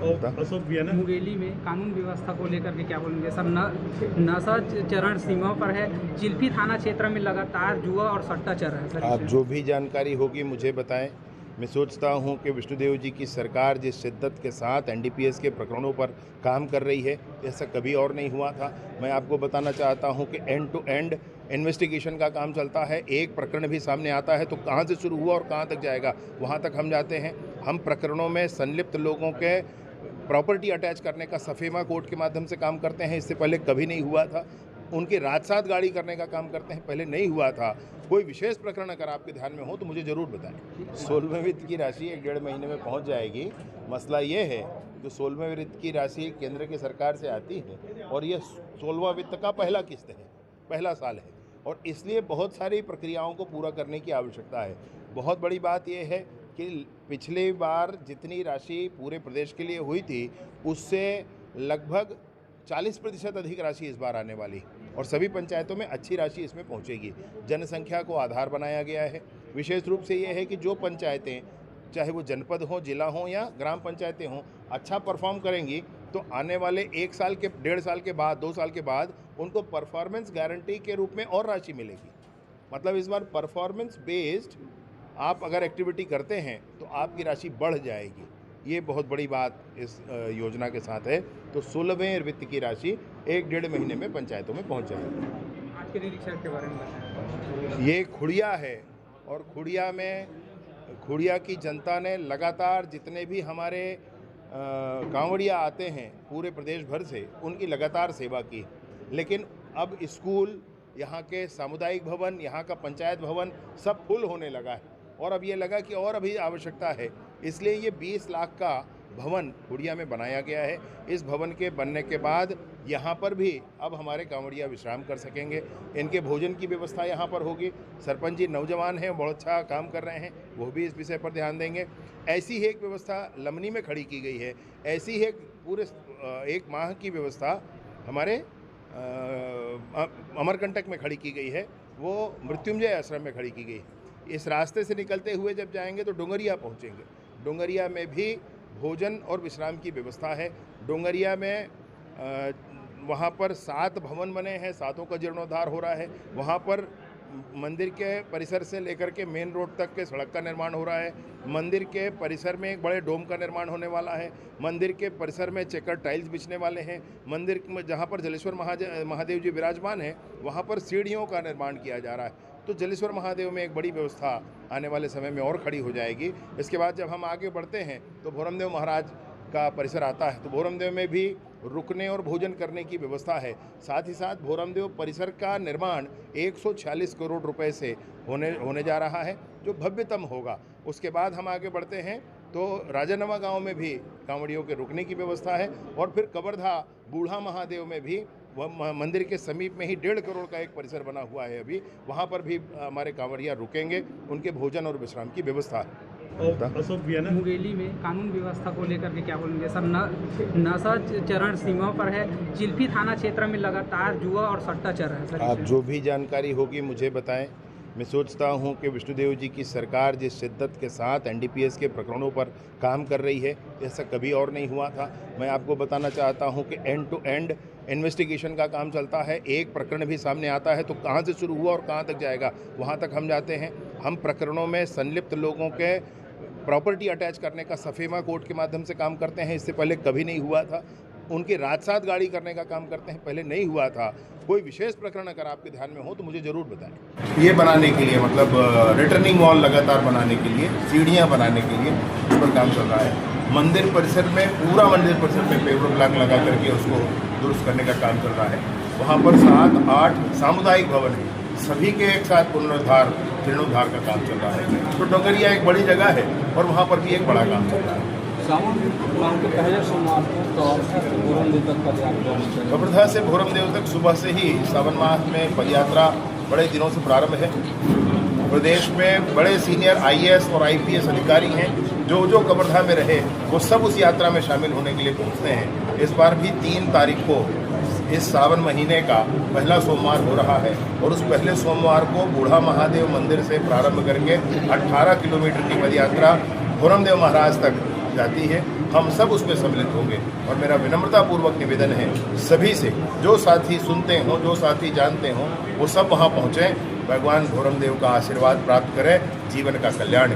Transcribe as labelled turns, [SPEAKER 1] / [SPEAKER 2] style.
[SPEAKER 1] अशोक भी है ना।
[SPEAKER 2] मुंगेली में कानून व्यवस्था को लेकर के क्या बोलेंगे सर? नशा चरण सीमा पर है। चिल्फी थाना क्षेत्र में लगातार जुआ और सट्टा चल रहा है सर।
[SPEAKER 1] आप जो भी जानकारी होगी मुझे बताएं। मैं सोचता हूं कि विष्णुदेव जी की सरकार जिस शिद्दत के साथ एनडीपीएस के प्रकरणों पर काम कर रही है, ऐसा कभी और नहीं हुआ था। मैं आपको बताना चाहता हूं कि एंड टू एंड इन्वेस्टिगेशन का काम चलता है। एक प्रकरण भी सामने आता है तो कहां से शुरू हुआ और कहां तक जाएगा, वहां तक हम जाते हैं। हम प्रकरणों में संलिप्त लोगों के प्रॉपर्टी अटैच करने का सफेमा कोर्ट के माध्यम से काम करते हैं, इससे पहले कभी नहीं हुआ था। उनके राजसाथ गाड़ी करने का काम करते हैं, पहले नहीं हुआ था। कोई विशेष प्रकरण अगर आपके ध्यान में हो तो मुझे ज़रूर बताएं। 16वें वित्त की राशि 1-1.5 महीने में पहुंच जाएगी। मसला ये है कि 16वें वित्त की राशि केंद्र की सरकार से आती है और ये 16वां वित्त का पहला किस्त है, पहला साल है, और इसलिए बहुत सारी प्रक्रियाओं को पूरा करने की आवश्यकता है। बहुत बड़ी बात यह है कि पिछले बार जितनी राशि पूरे प्रदेश के लिए हुई थी उससे लगभग 40% अधिक राशि इस बार आने वाली, और सभी पंचायतों में अच्छी राशि इसमें पहुंचेगी। जनसंख्या को आधार बनाया गया है। विशेष रूप से ये है कि जो पंचायतें, चाहे वो जनपद हों, जिला हों या ग्राम पंचायतें हों, अच्छा परफॉर्म करेंगी तो आने वाले 1 साल के 1.5 साल के बाद, 2 साल के बाद उनको परफॉर्मेंस गारंटी के रूप में और राशि मिलेगी। मतलब इस बार परफॉर्मेंस बेस्ड आप अगर एक्टिविटी करते हैं तो आपकी राशि बढ़ जाएगी। ये बहुत बड़ी बात इस योजना के साथ है। तो 16वें वित्त की राशि 1-1.5 महीने में पंचायतों में पहुंच जाएगी।
[SPEAKER 2] आज के निरीक्षण के बारे में बताएं।
[SPEAKER 1] ये खुड़िया है, और खुड़िया की जनता ने लगातार जितने भी हमारे कांवड़िया आते हैं पूरे प्रदेश भर से, उनकी लगातार सेवा की। लेकिन अब स्कूल, यहाँ के सामुदायिक भवन, यहाँ का पंचायत भवन सब फुल होने लगा है, और अब ये लगा कि और अभी आवश्यकता है, इसलिए ये 20 लाख का भवन खुड़िया में बनाया गया है। इस भवन के बनने के बाद यहाँ पर भी अब हमारे कांवड़िया विश्राम कर सकेंगे। इनके भोजन की व्यवस्था यहाँ पर होगी। सरपंच जी नौजवान हैं, बहुत अच्छा काम कर रहे हैं, वो भी इस विषय पर ध्यान देंगे। ऐसी ही एक व्यवस्था लमनी में खड़ी की गई है। ऐसी ही एक पूरे 1 माह की व्यवस्था हमारे अमरकंटक में खड़ी की गई है, वो मृत्युंजय आश्रम में खड़ी की गई। इस रास्ते से निकलते हुए जब जाएंगे तो डोंगरिया पहुंचेंगे। डोंगरिया में भी भोजन और विश्राम की व्यवस्था है। डोंगरिया में वहाँ पर 7 भवन बने हैं, 7 का जीर्णोद्धार हो रहा है। वहाँ पर मंदिर के परिसर से लेकर के मेन रोड तक के सड़क का निर्माण हो रहा है। मंदिर के परिसर में एक बड़े डोम का निर्माण होने वाला है। मंदिर के परिसर में चेकर टाइल्स बिछने वाले हैं। मंदिर में जहाँ पर जलेश्वर महादेव जी विराजमान हैं, वहाँ पर सीढ़ियों का निर्माण किया जा रहा है। तो जलेश्वर महादेव में एक बड़ी व्यवस्था आने वाले समय में और खड़ी हो जाएगी। इसके बाद जब हम आगे बढ़ते हैं तो भोरमदेव महाराज का परिसर आता है, तो भोरमदेव में भी रुकने और भोजन करने की व्यवस्था है। साथ ही साथ भोरमदेव परिसर का निर्माण 146 करोड़ रुपए से होने जा रहा है, जो भव्यतम होगा। उसके बाद हम आगे बढ़ते हैं तो राजानवा गांव में भी कांवड़ियों के रुकने की व्यवस्था है, और फिर कवर्धा बूढ़ा महादेव में भी वह मंदिर के समीप में ही 1.5 करोड़ का एक परिसर बना हुआ है अभी, वहाँ पर भी हमारे कांवड़िया रुकेंगे। उनके भोजन और विश्राम की व्यवस्था है।
[SPEAKER 2] अशोक भी है ना। मुंगेली में कानून व्यवस्था को लेकर के क्या बोलेंगे सर? नशा चरण सीमा पर है। चिल्फी थाना क्षेत्र में लगातार जुआ और सट्टा चल रहा है सर।
[SPEAKER 1] आप जो भी जानकारी होगी मुझे बताएं। मैं सोचता हूं कि विष्णुदेव जी की सरकार जिस शिद्दत के साथ एनडीपीएस के प्रकरणों पर काम कर रही है, ऐसा कभी और नहीं हुआ था। मैं आपको बताना चाहता हूं कि एंड टू एंड इन्वेस्टिगेशन का काम चलता है। एक प्रकरण भी सामने आता है तो कहां से शुरू हुआ और कहां तक जाएगा, वहां तक हम जाते हैं। हम प्रकरणों में संलिप्त लोगों के प्रॉपर्टी अटैच करने का सफेमा कोर्ट के माध्यम से काम करते हैं, इससे पहले कभी नहीं हुआ था। उनके राजसाथ गाड़ी करने का काम करते हैं, पहले नहीं हुआ था। कोई विशेष प्रकरण अगर आपके ध्यान में हो तो मुझे ज़रूर बताएं। ये बनाने के लिए, मतलब रिटर्निंग वॉल लगातार बनाने के लिए, सीढ़ियाँ बनाने के लिए इस पर काम चल रहा है। मंदिर परिसर में, पूरा मंदिर परिसर में पेवर ब्लॉक लगा करके उसको दुरुस्त करने का काम चल रहा है। वहाँ पर 7-8 सामुदायिक भवन है, सभी के एक साथ पुनरुद्धार जीर्णोद्धार का काम चल रहा है। तो डोंगरिया एक बड़ी जगह है और वहाँ पर भी एक बड़ा काम चल रहा है। कवर्धा से भोरमदेव तक सुबह से ही सावन माह में पदयात्रा बड़े दिनों से प्रारंभ है। प्रदेश में बड़े सीनियर आईएएस और आईपीएस अधिकारी हैं, जो कवर्धा में रहे वो सब उस यात्रा में शामिल होने के लिए पहुंचते हैं। इस बार भी 3 तारीख को इस सावन महीने का पहला सोमवार हो रहा है, और उस पहले सोमवार को बूढ़ा महादेव मंदिर से प्रारंभ करके 18 किलोमीटर की पदयात्रा भोरमदेव महाराज तक जाती है, हम सब उसमें सम्मिलित होंगे। और मेरा विनम्रतापूर्वक निवेदन है सभी से, जो साथी सुनते हों, जो साथी जानते हों, वो सब वहाँ पहुँचें, भगवान घोरमदेव का आशीर्वाद प्राप्त करें, जीवन का कल्याण